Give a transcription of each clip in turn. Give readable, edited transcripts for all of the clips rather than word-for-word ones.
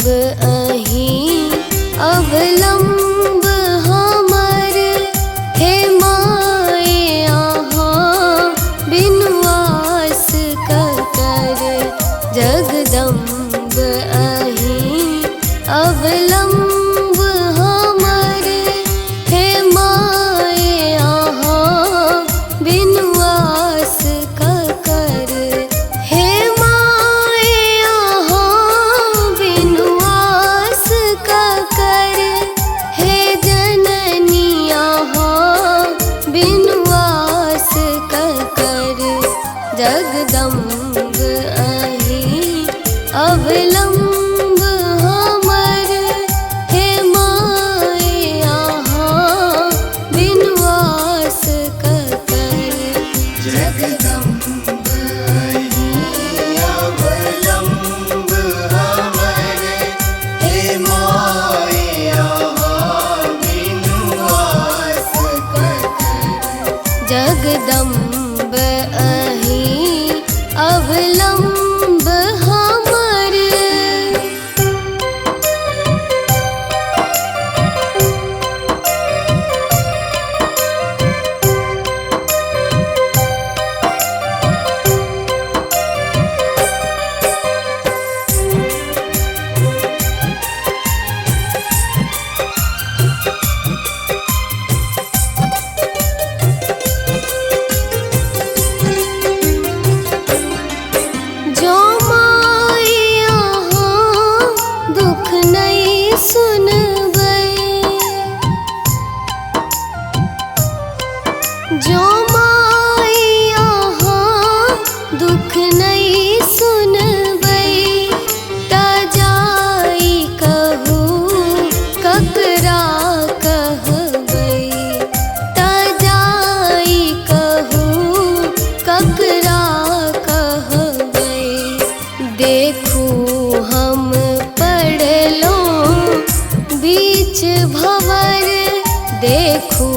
अहीं अवलंब हमर, हे माए अहाँ बिनुआस कर। जगदम्ब अहीं अवलंब हमर, हे माए अहाँ बिनुआस कर। हे माए अहाँ बिनुआस कर, हे जननी अहाँ बिनुआस कर। जगदम्ब अहीं अवलंब हमर, हे माए अहाँ बिनुआस कर। जगदम्ब अहीं अवलंब हमर, हे माए अहाँ बिनुआस कर। जगदम्ब अहीं अवलंब हमर। जो माए अहाँ दुख नहीं सुनबै, जो माए अहाँ दुख नहीं सुनबै, ता जाई कहू ककरा कहबै, ता जाई कहू ककरा कहबै। देखू हम पड़लों बीच भंवर, देखू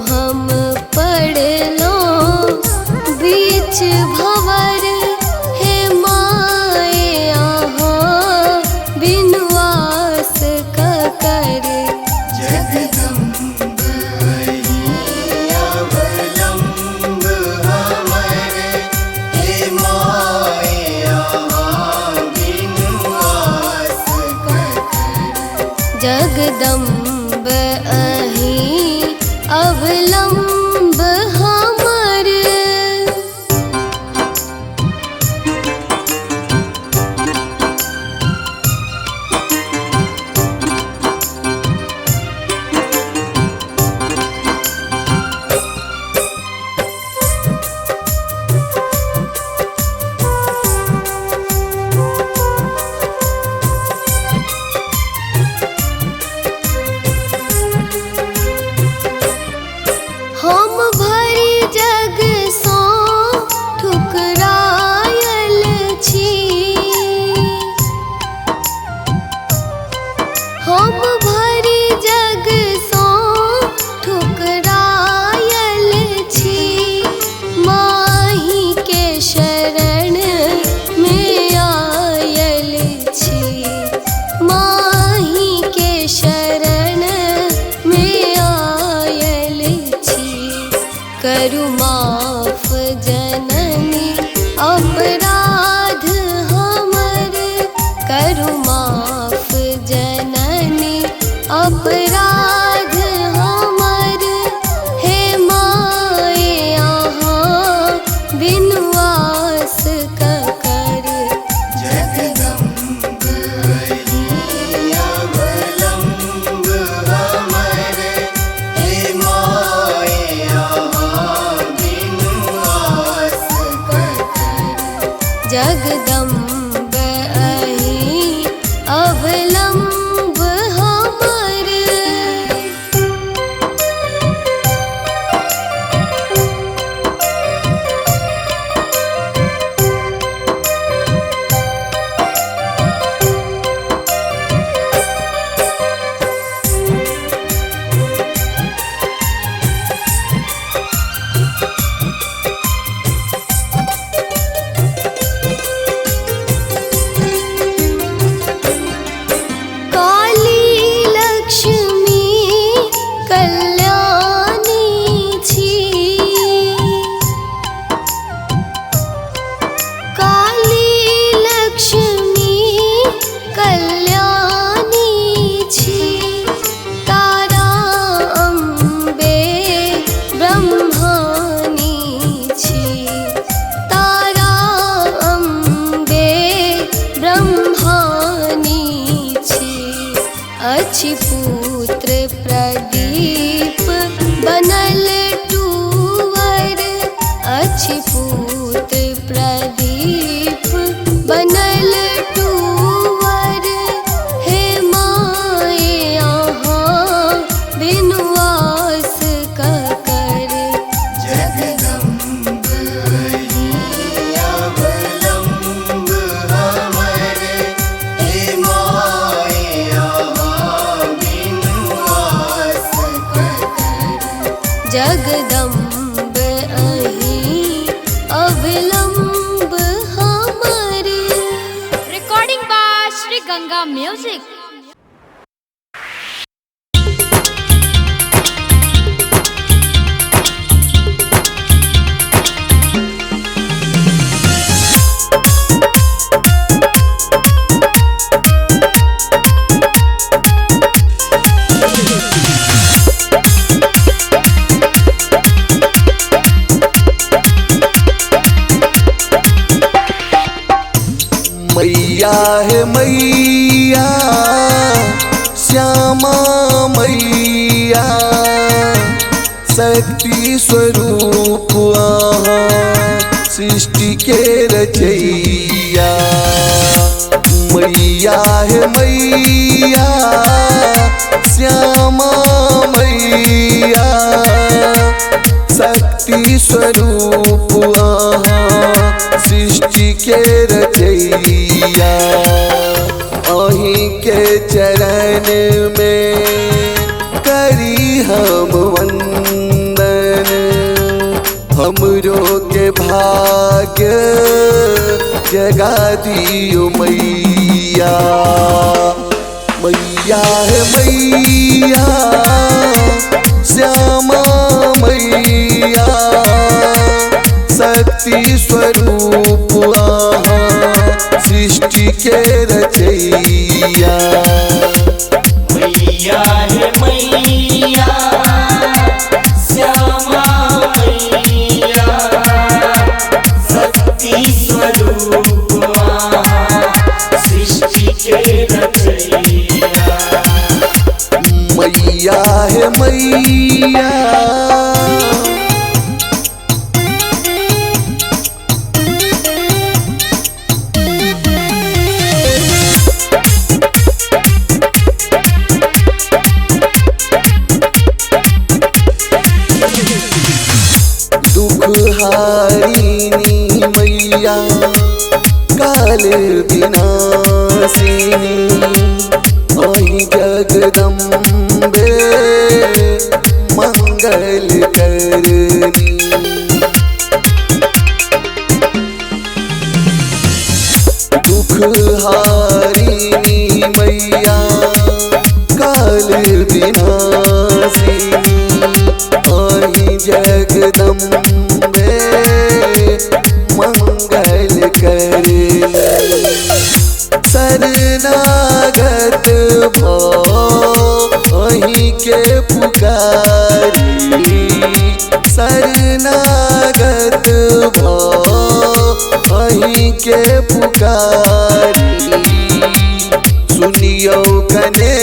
हम पड़लों बीच भंवर, हे माए अहाँ बिनुआस कर। जगदम्ब अहीं अवलंब हमर, हे माए अहाँ बिनुआस कर। जगदम्ब अहीं अवलंब हमर। हम भरी जग सो ठुकरायल छी, हम भरी जग सो ठुकरायल छी। माही के शरण में आयल छी, माही के शरण में आयल छी। करु माफ जननी अपराध हमर, करु माफ जननी अछि पुत्र प्रदीप बनल टूवर, अछि पुत्र प्रदीप बनल टूवर। हे माए यहाँ बिनु आस ककर, जगदम्ब अवलंब हमरे, हे माए यहाँ बिनु आस ककर। जगदम्ब अहीं अविलंब हमारे। Recording by Sri Ganga Music. मैया है मैया श्यामा मैया, शक्ति स्वरूप आहाँ सृष्टि के रचैया। मैया है मैया श्यामा मैया, शक्ति स्वरूप आहाँ सृष्टि के रचैया। अहीं के चरण में करी हम वंदन, हमरो के भाग्य जगा दियो मैया। मैया है मैया श्यामा मैया, शक्ति स्वरूप आहाँ सृष्टि के रचैया। मैया है मैया श्यामा मैया, शक्ति स्वरूप आहाँ सृष्टि के रचैया। मैया है मैया हारिणी मैया काल विनाशिनी, अहि जगदम्बे मंगल करनी। दुख हारिणी मैया काल विनाशिनी, अहि जगदम्बे मंगल करनी। शरणागत अहीं के पुकारी, शरणागत अहीं के पुकारी। सुनियो कने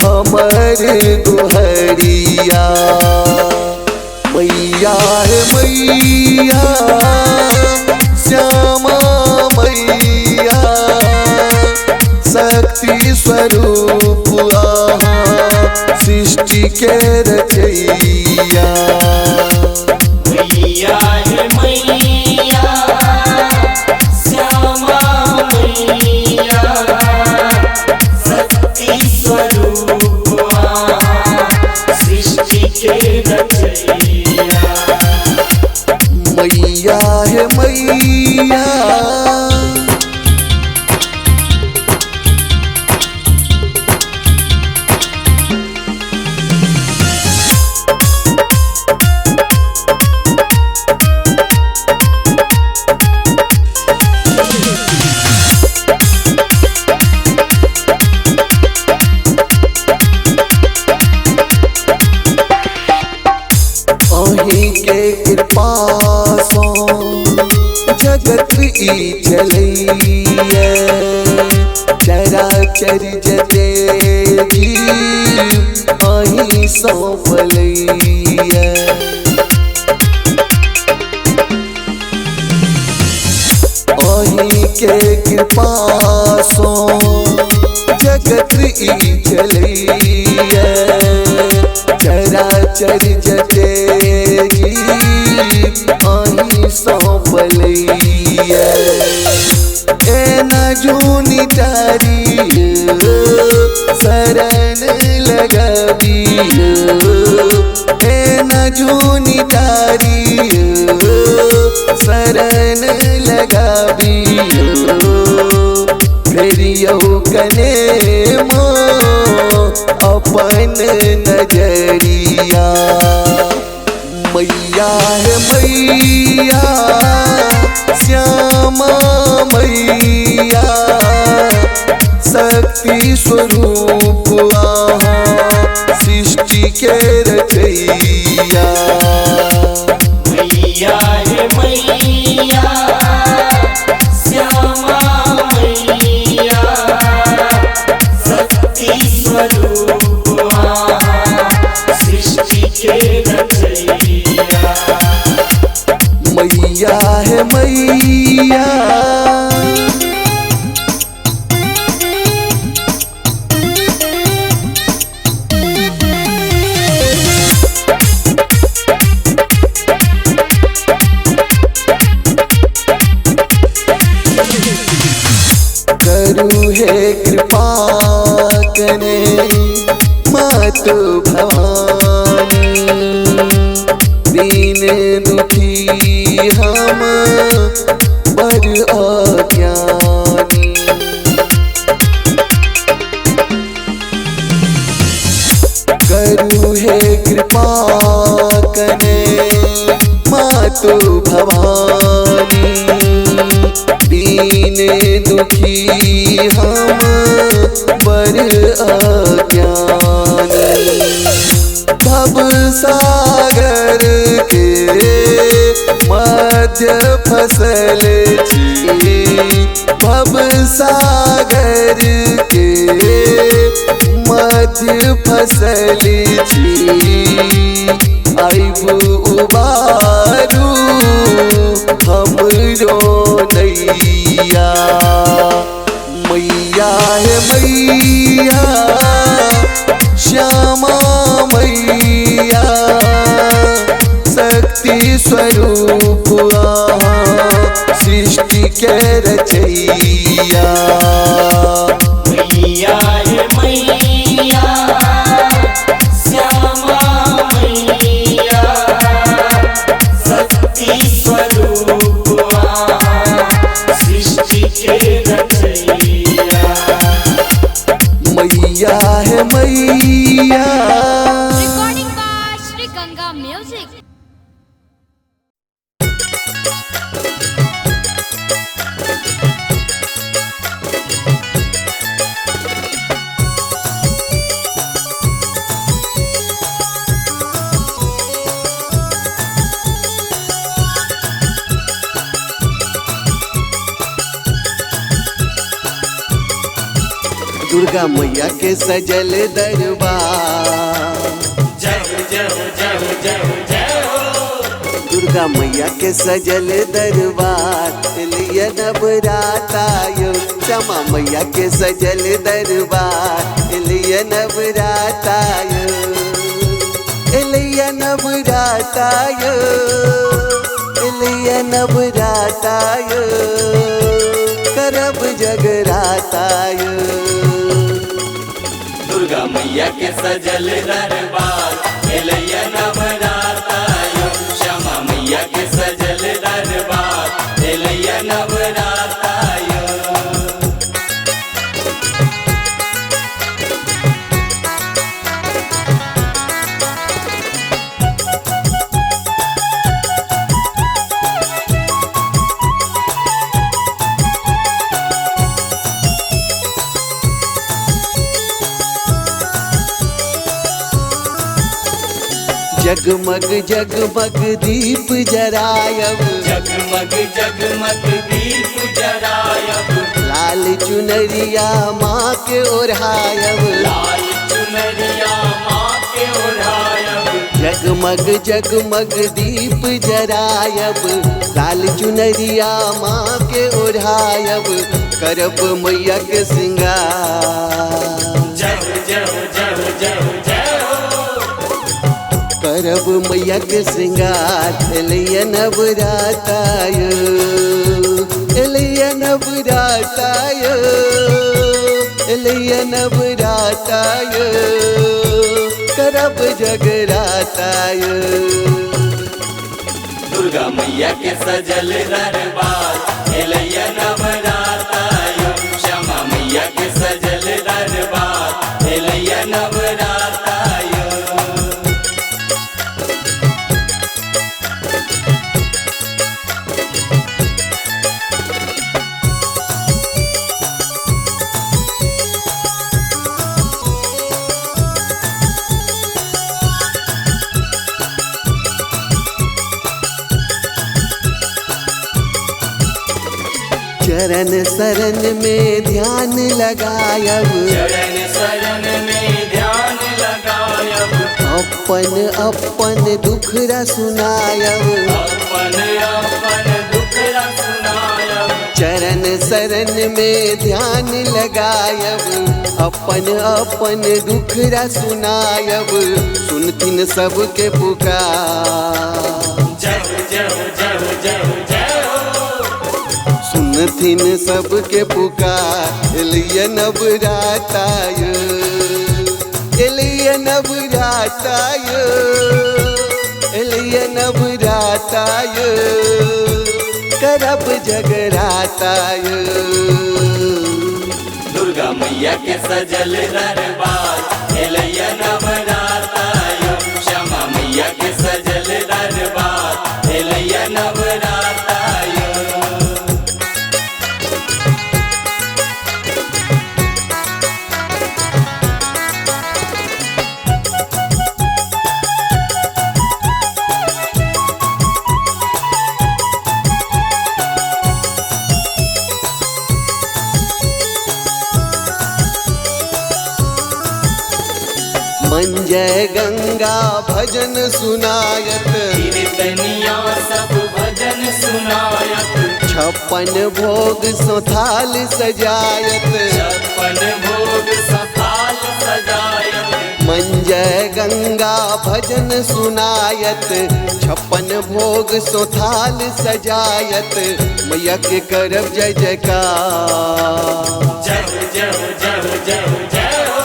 हमर दुहरिया। मैया है मैया श्यामा मैया, शक्ति स्वरूप आहाँ सृष्टि के रचैया। मैया है मैया श्यामा मैया, शक्ति स्वरूप आहाँ सृष्टि के रचैया। मैया है मैया अहीं के कृपा सो जगत ई चलैया। चराचर जतेगी अहीं सौंपलैया अहीं के कृपा सो जगत ई चलैया चराचर जतेगी अहीं सौंपलैया एना जूनी तारी शरण लगाबियो एना जूनी तारी शरण लगाबियो फेरियो कने मो अपन नजरिया मैया है मैया श्यामा मैया शक्ति स्वरूप आहा सृष्टि के रचैया मैया है मैया श्यामा मैया शक्ति स्वरूप आहा सृष्टि के रचैया मैया है मैया करू है कृपा कने मात भवानी दीन दुखी हम पर अज्ञानी करू है कृपा कने मातु भवानी दीन दुखी हम पर अज्ञानी भव सागर के मध्य फसल छी भव सागर के मध्य फसल छी आइबू उबारू हमरो नैया मैया है मैया श्यामा मैया शक्ति स्वरूप आहा सृष्टि के रचैया मैया है मैया श्यामा मैया शक्ति स्वरूप आहा सृष्टि के रचैया मैया है मैया Recording by Sri Ganga Music. Durga मैया के सजल दरबार जय जय जय जय जय हो दुर्गा मैया के सजल दरबार लिया नवरातायो श्यामा मैया के सजल दरबार लिया नवरातायो लिया नवरातायो लिया नवरातायो करब जगरातायो दुर्गा मैया के सजल दरबार एलैया नवरातायो श्यामा मैया के सजल दरबार एलैया नवरातायो जगमग जगमग दीप जरायब जगमग जगमग दीप जरायब, लाल चुनरिया माँ के ओढ़ायब, लाल चुनरिया माँ के ओढ़ायब, जगमग जगमग दीप जरायब, लाल चुनरिया माँ के ओढ़ायब, करब मैया के श्रृंगार। जय जय जय जय जय हो, करब मैया के श्रृंगार। एलैया नवराताय, एलैया नवराताय, एलैया नवराताय, करब जगराताय। दुर्गा मैया के सजल दरबार, एलैया नवराताय, श्यामा मैया के सजल दरबार, एलैया नवराताय। चरण शरण में ध्यान लगायब, चरण शरण में ध्यान लगायब, अपन अपन दुखरा सुनायब, अपन अपन दुखरा सुनायब, चरण शरण में ध्यान लगायब, अपन अपन दुखरा सुनायब, सुनथिन सबके पुकार। जय जय जय जय जय हो, सुनथिन सबके पुकार। एलैया नवराताय, एलैया नवराताय, एलैया नवराताय, करब जगराताय। दुर्गा मैया के सजल दरबार, एलैया नवराताय, श्यामा मैया के सजल दरबार, एलैया नवराताय। मन जय गंगा भजन सुनायत, कीर्तनिया सब भजन सुनायत, 56 भोग सोथाल सजायत, छप्पन भोग सफाल सजायत, मन जय गंगा भजन सुनायत, 56 भोग सोथाल सजायत, मैया के करब जय जयकार। जय जय जय जय जय हो,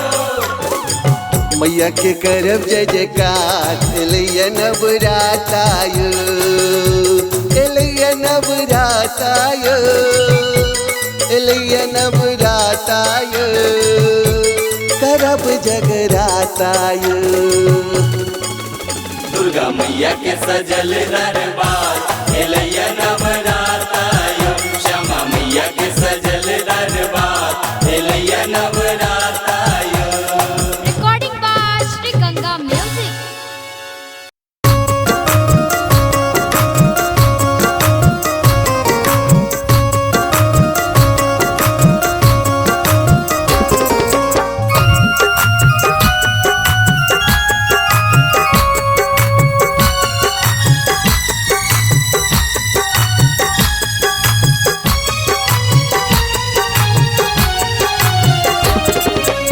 मैया के करब जय जयकार। एलैया नवराताय, एलैया नवराताय, एलैया नवराताय, करब जगराताय। दुर्गा मैया के सजल दरबार, एलैया नवराताय, श्यामा मैया के सजल दरबार, एलैया नवराताय। Recording by Sri Ganga Music.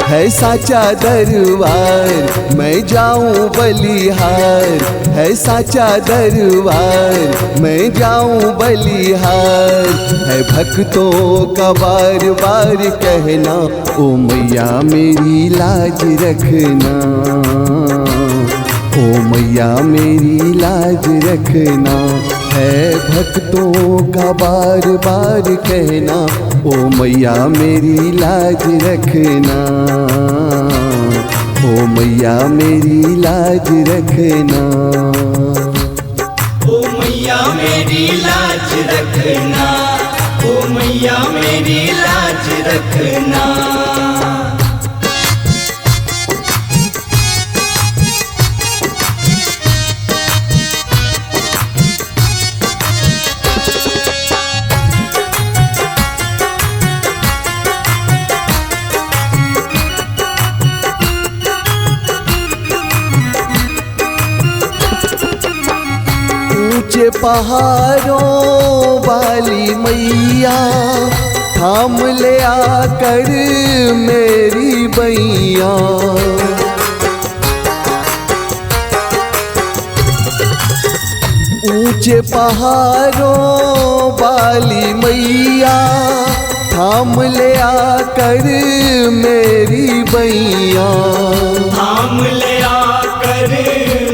है साचा दरबार मैं जाऊं बलिहार, है साचा दरबार मैं जाऊं बलिहार, है भक्तों का बार बार कहना ओ मैया मेरी लाज रखना, ओ मैया मेरी लाज रखना, है भक्तों का बार बार कहना ओ मैया मेरी लाज रखना, ओ मैया मेरी लाज रखना, ओ मैया मेरी लाज रखना, ओ मैया मेरी लाज रखना। ऊंचे पहाड़ों वाली मैया थाम ले आकर मेरी बैया। ऊंचे पहाड़ों वाली मैया थाम ले आकर मेरी बैया। थाम ले आकर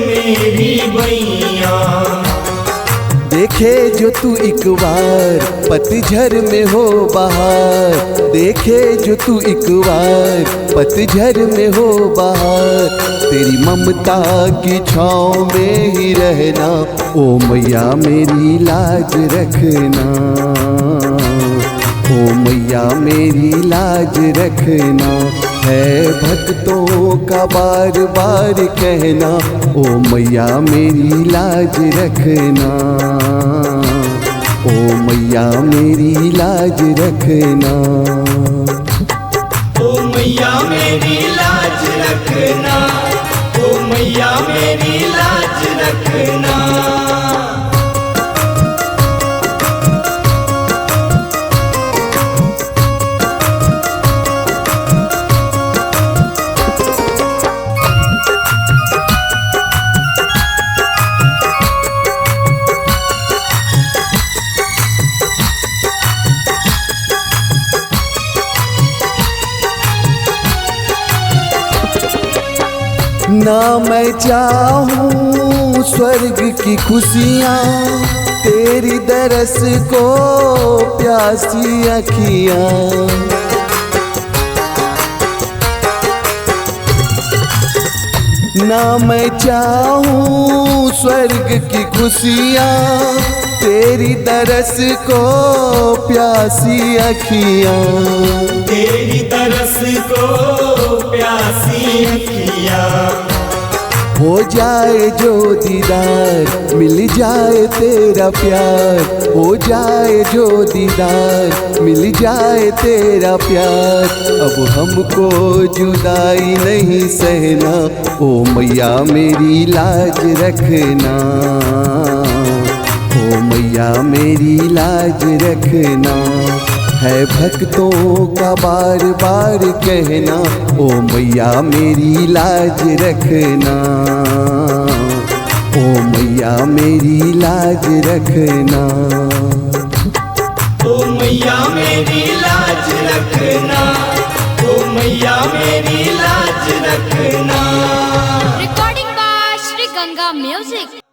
मेरी बैया। देखे जो तू एक बार पतझड़ में हो बहार, देखे जो तू एक बार पतझड़ में हो बहार, तेरी ममता की छाँव में ही रहना ओ मैया मेरी लाज रखना, ओ मैया मेरी लाज रखना। है भक्तों का बार बार कहना ओ मैया मेरी लाज रखना, ओ मैया मेरी लाज रखना। ओ मैया मेरी लाज रखना, ओ मैया मेरी लाज रखना। ना मैं चाहूं स्वर्ग की खुशियाँ, तेरी दरस को प्यासी अखियाँ। ना मैं चाहूं स्वर्ग की खुशियाँ, तेरी दरस को प्यासी अखियाँ। तेरी तरस को प्यासी अखियाँ। हो जाए जो दीदार मिल जाए तेरा प्यार, हो जाए जो दीदार मिल जाए तेरा प्यार। अब हमको जुदाई नहीं सहना ओ मैया मेरी लाज रखना, ओ मैया मेरी लाज रखना। है भक्तों का बार बार कहना ओ मैया मेरी लाज रखना, ओ मैया मेरी लाज रखना। ओ मैया मेरी लाज रखना, ओ मैया मेरी लाज रखना। Recording by Sri Ganga Music.